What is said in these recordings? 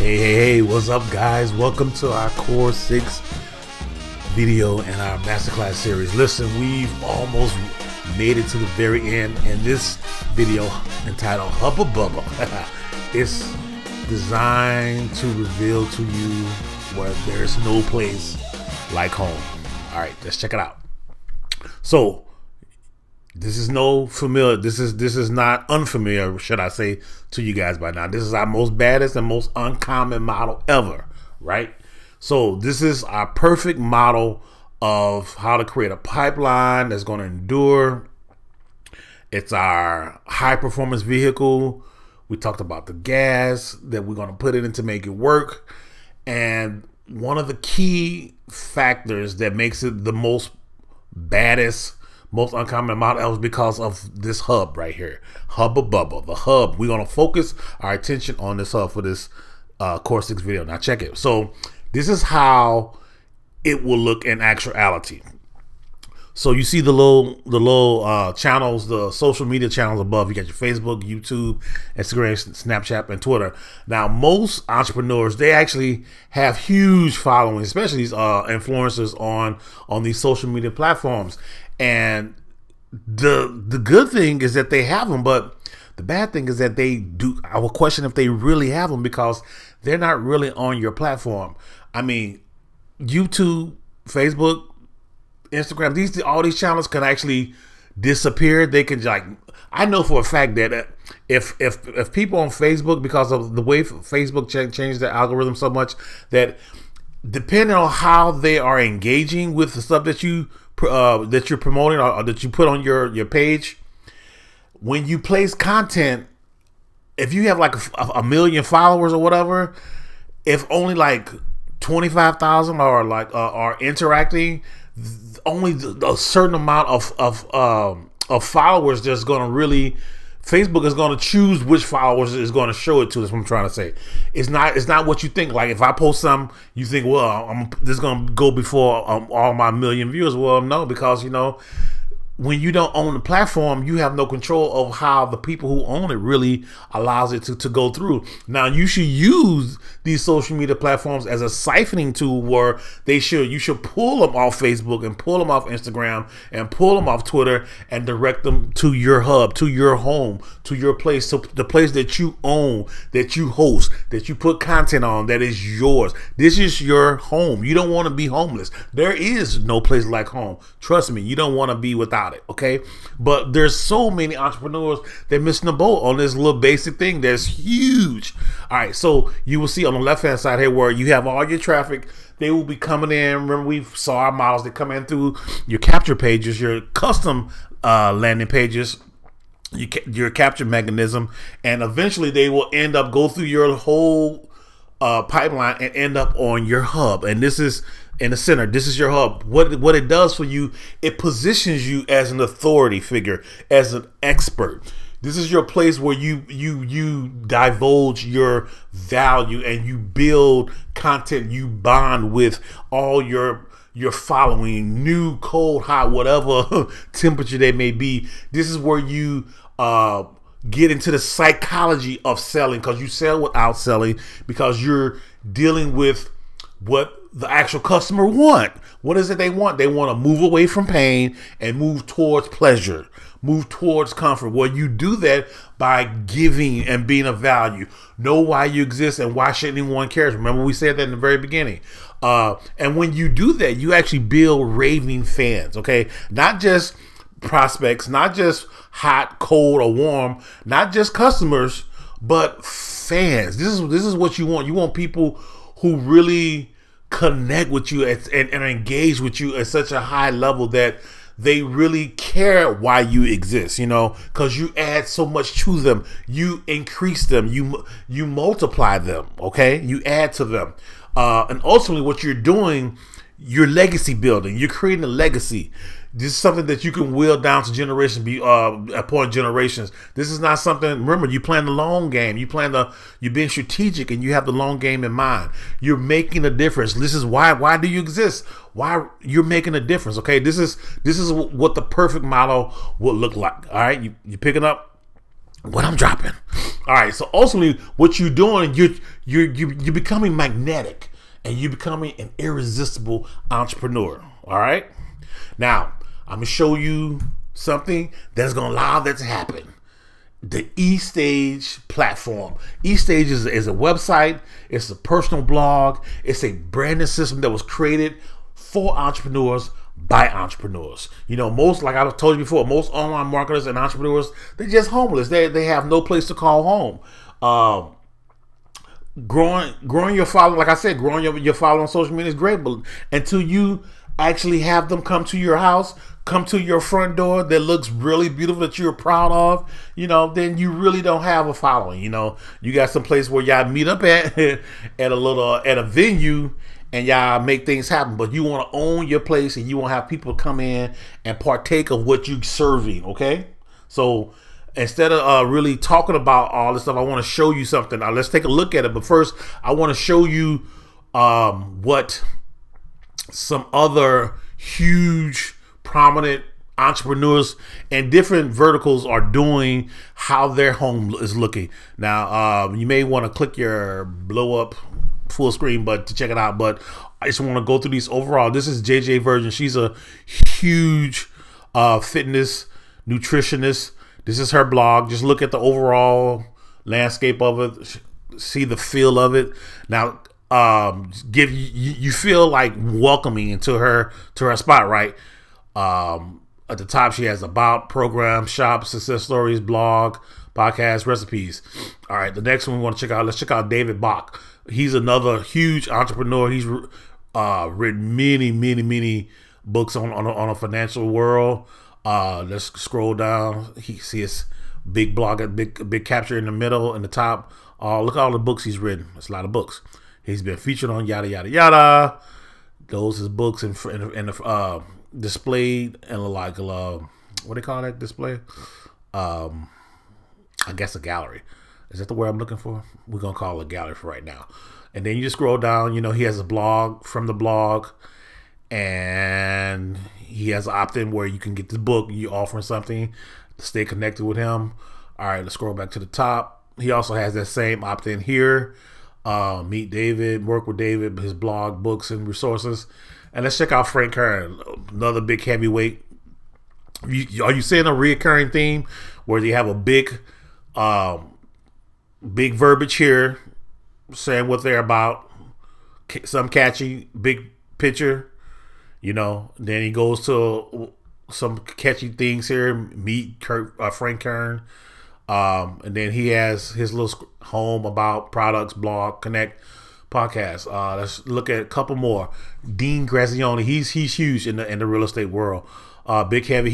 Hey, what's up, guys? Welcome to our Core 6 video in our Masterclass series. Listen, we've almost made it to the very end, and this video entitled Hubba Bubba is designed to reveal to you where there's no place like home. All right, let's check it out. So this is not unfamiliar, should I say, to you guys by now. This is our most baddest and most uncommon model ever, right? So this is our perfect model of how to create a pipeline that's going to endure. It's our high performance vehicle. We talked about the gas that we're going to put it in to make it work. And one of the key factors that makes it the most baddest, most uncommon model is because of this hub right here, Hubba Bubba, the hub. We're going to focus our attention on this hub for this Core 6 video. Now check it. So this is how it will look in actuality. So you see the little channels, the social media channels above. You got your Facebook, YouTube, Instagram, Snapchat, and Twitter. Now, most entrepreneurs, they actually have huge followings, especially these influencers on these social media platforms. And the good thing is that they have them, but the bad thing is that they do. I will question if they really have them because they're not really on your platform. I mean, YouTube, Facebook, Instagram, all these channels can actually disappear. They can, like, I know for a fact that if people on Facebook, because of the way Facebook changed their algorithm so much, that depending on how they are engaging with the stuff that you're promoting or that you put on your page, when you place content, if you have like a million followers or whatever, if only like 25,000 are interacting, only a certain amount of followers that's going to really, Facebook is going to choose which followers is going to show it to. That's what I'm trying to say. It's not what you think. Like if I post something, you think, well, this is going to go before all my million viewers. Well, no, because you know, when you don't own the platform, you have no control of how the people who own it really allows it to go through. Now, you should use these social media platforms as a siphoning tool where you should pull them off Facebook and pull them off Instagram and pull them off Twitter and direct them to your hub, to your home, to your place, to the place that you own, that you host, that you put content on, that is yours. This is your home. You don't want to be homeless. There is no place like home. Trust me, you don't want to be without it, okay? But there's so many entrepreneurs that missing the boat on this little basic thing that's huge. All right, so you will see on the left hand side here where you have all your traffic. They will be coming in. Remember, we saw our models that come in through your capture pages, your custom landing pages, your capture mechanism, and eventually they will go through your whole pipeline and end up on your hub. And this is in the center. This is your hub. What it does for you, it positions you as an authority figure, as an expert. This is your place where you divulge your value and you build content. You bond with all your following, new, cold, hot, whatever temperature they may be. This is where you get into the psychology of selling, because you sell without selling, because you're dealing with what the actual customer want. What is it they want? They want to move away from pain and move towards pleasure, move towards comfort. Well, you do that by giving and being of value. Know why you exist and why should anyone care. Remember, we said that in the very beginning. And when you do that, you actually build raving fans, okay? Not just prospects, not just hot, cold, or warm, not just customers, but fans. This is what you want. You want people who really connect with you and engage with you at such a high level that they really care why you exist, you know, because you add so much to them. You increase them. You multiply them, okay? You add to them. And ultimately what you're doing, you're legacy building. You're creating a legacy. This is something that you can will down to generations, upon generations. This is not something, remember, you plan the long game. You're being strategic and you have the long game in mind. You're making a difference. This is why do you exist? Why you're making a difference, okay? This is what the perfect model would look like, all right? You picking up? what I'm dropping. All right. So ultimately, what you're doing, you're becoming magnetic, and you're becoming an irresistible entrepreneur. All right. Now I'm gonna show you something that's gonna allow that to happen. The eStage platform. eStage is a website. It's a personal blog. It's a branding system that was created for entrepreneurs by entrepreneurs. You know, most, like I told you before, most online marketers and entrepreneurs, they're just homeless. They have no place to call home. Growing your following, like I said, growing your following on social media is great, but until you actually have them come to your house, come to your front door that looks really beautiful, that you're proud of, you know, then you really don't have a following. You know, you got some place where y'all meet up at at a venue, and y'all make things happen, but you want to own your place, and you want to have people come in and partake of what you're serving. Okay, so instead of really talking about all this stuff, I want to show you something. Now let's take a look at it. But first, I want to show you what some other huge prominent entrepreneurs and different verticals are doing, how their home is looking. Now you may want to click your blow up full screen but to check it out, but I just want to go through these overall. This is JJ Virgin. She's a huge fitness nutritionist. This is her blog. Just look at the overall landscape of it, see the feel of it. Now you feel like welcoming into her spot, right? At the top, she has about, program, shop, success stories, blog, podcast, recipes. All right, the next one we want to check out, let's check out David Bach. He's another huge entrepreneur. He's written many books on a financial world. Let's scroll down. He sees big blog, big capture in the middle, in the top. Look at all the books he's written. It's a lot of books. He's been featured on yada yada yada. Those his books and displayed and like what do they call that display? I guess a gallery. Is that the word I'm looking for? We're gonna call it a gallery for right now. And then you just scroll down. You know, he has a blog from the blog, and he has an opt-in where you can get the book. You offering something to stay connected with him. All right, let's scroll back to the top. He also has that same opt-in here. Meet David, work with David, his blog, books, and resources. And let's check out Frank Kern, another big heavyweight. Are you seeing a reoccurring theme where you have a big verbiage here saying what they're about, some catchy big picture, you know? Then he goes to some catchy things here. Meet Frank Kern. And then he has his little home, about, products, blog, connect, podcast. Let's look at a couple more. Dean Grazioni, he's huge in the real estate world. Big heavy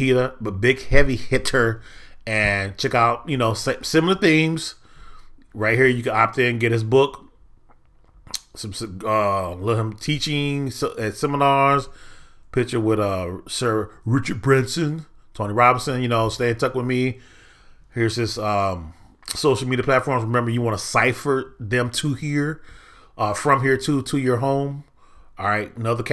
hitter, and check out, you know, similar themes. Right here, you can opt in, get his book. Let him teaching at seminars. Picture with Sir Richard Branson, Tony Robinson. You know, stay in touch with me. Here's his social media platforms. Remember, you want to cipher them to here, from here to your home. All right, another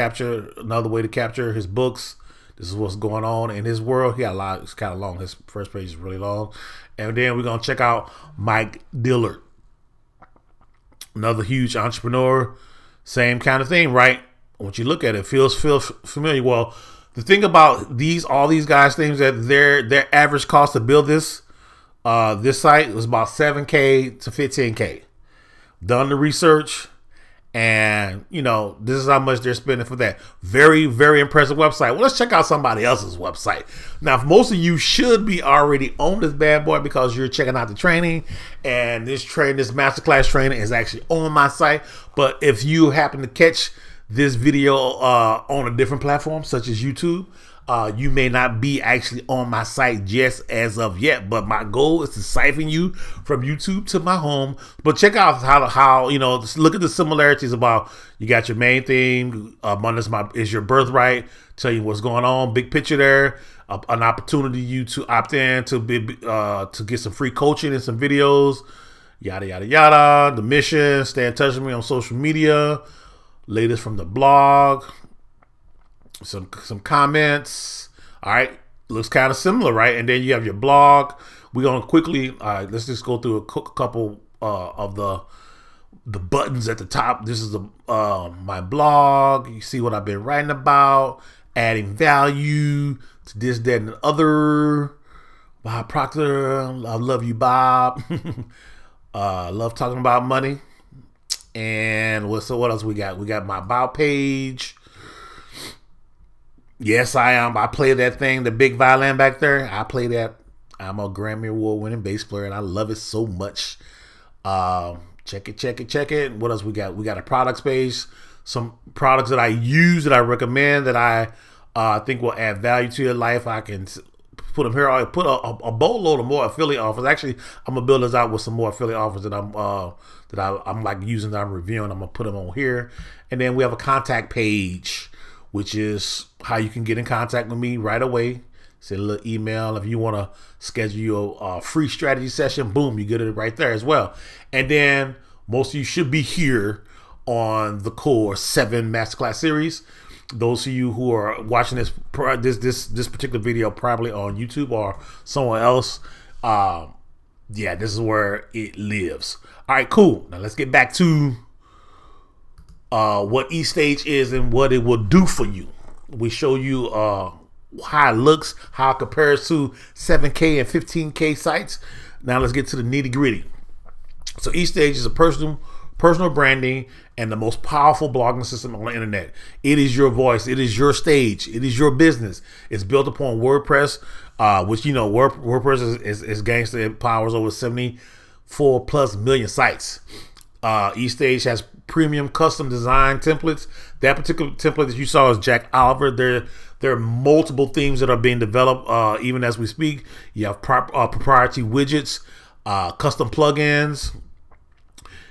way to capture his books. This is what's going on in his world. He got a lot. It's kind of long. His first page is really long. And then we're gonna check out Mike Dillard, another huge entrepreneur. Same kind of thing, right? Once you look at it, feels familiar. Well, the thing about all these guys' things, that their average cost to build this site was about $7K to $15K. Done the research, and you know, this is how much they're spending for that. Very impressive website. Well, let's check out somebody else's website. Now, most of you should be already on this bad boy because you're checking out the training, and this masterclass training is actually on my site. But if you happen to catch this video on a different platform such as YouTube, you may not be actually on my site just as of yet, but my goal is to siphon you from YouTube to my home. But check out how you know, look at the similarities about, you got your main theme, abundance is your birthright, tell you what's going on, big picture there, an opportunity you to opt in to get some free coaching and some videos, yada yada yada. The mission, stay in touch with me on social media, latest from the blog, some comments. All right, looks kind of similar, right? And then you have your blog we're gonna quickly let's just go through a couple of the buttons at the top. This is my blog. You see what I've been writing about, adding value to this, that, and the other. Bob Proctor, I love you, Bob. Love talking about money. And what else we got? We got my about page. Yes, I am. I play that thing, the big violin back there. I play that. I'm a Grammy Award winning bass player, and I love it so much. Check it, check it, check it. What else we got? We got a products page. Some products that I use, that I recommend, that I think will add value to your life. I can put them here. I put a boatload of more affiliate offers. Actually, I'm gonna build this out with some more affiliate offers that I'm like using, that I'm reviewing. I'm gonna put them on here. And then we have a contact page, which is how you can get in contact with me right away. Send a little email. If you want to schedule a free strategy session, boom, you get it right there as well. And then most of you should be here on the Core 7 Masterclass Series. Those of you who are watching this particular video probably on YouTube or somewhere else, yeah, this is where it lives. All right, cool. Now let's get back to what eStage is and what it will do for you. We show you how it looks, how it compares to 7K and 15K sites. Now let's get to the nitty gritty. So eStage is a personal branding and the most powerful blogging system on the internet. It is your voice. It is your stage. It is your business. It's built upon WordPress, which, you know, WordPress is gangster. It powers over 74+ million sites. eStage has premium custom design templates. That particular template that you saw is Jack Oliver. There are multiple themes that are being developed even as we speak. You have proprietary widgets, custom plugins.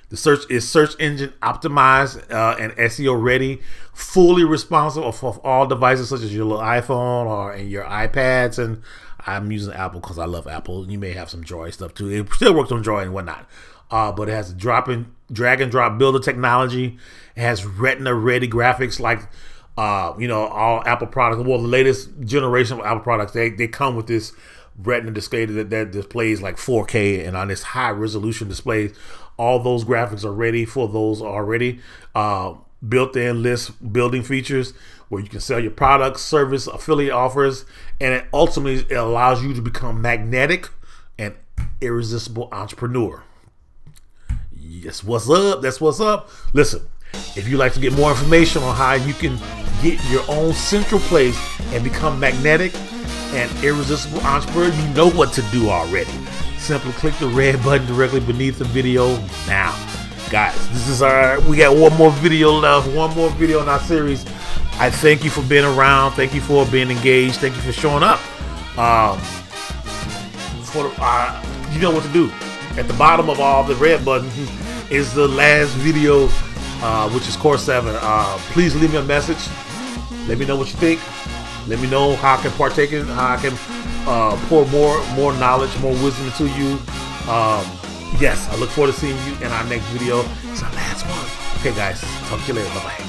The search is search engine optimized and SEO ready, fully responsive for all devices such as your little iPhone and your iPads. And I'm using Apple because I love Apple. You may have some Droid stuff too. It still works on Droid and whatnot. But it has drag and drop builder technology. It has Retina ready graphics like you know, all Apple products. Well, the latest generation of Apple products, they come with this Retina display that displays like 4K, and on this high resolution displays, all those graphics are ready for those already. Built-in list building features where you can sell your products, service, affiliate offers, and it ultimately allows you to become magnetic and irresistible entrepreneur. Yes, what's up? That's what's up. Listen, if you'd like to get more information on how you can get your own central place and become magnetic and irresistible entrepreneur, you know what to do already. Simply click the red button directly beneath the video now. Guys, this is we got one more video left, one more video in our series. I thank you for being around. Thank you for being engaged. Thank you for showing up. You know what to do. At the bottom of all the red button is the last video, which is Core 7. Please leave me a message. Let me know what you think. Let me know how I can partake in, how I can pour more knowledge, more wisdom into you. Yes, I look forward to seeing you in our next video. It's our last one. Okay, guys. Talk to you later. Bye-bye.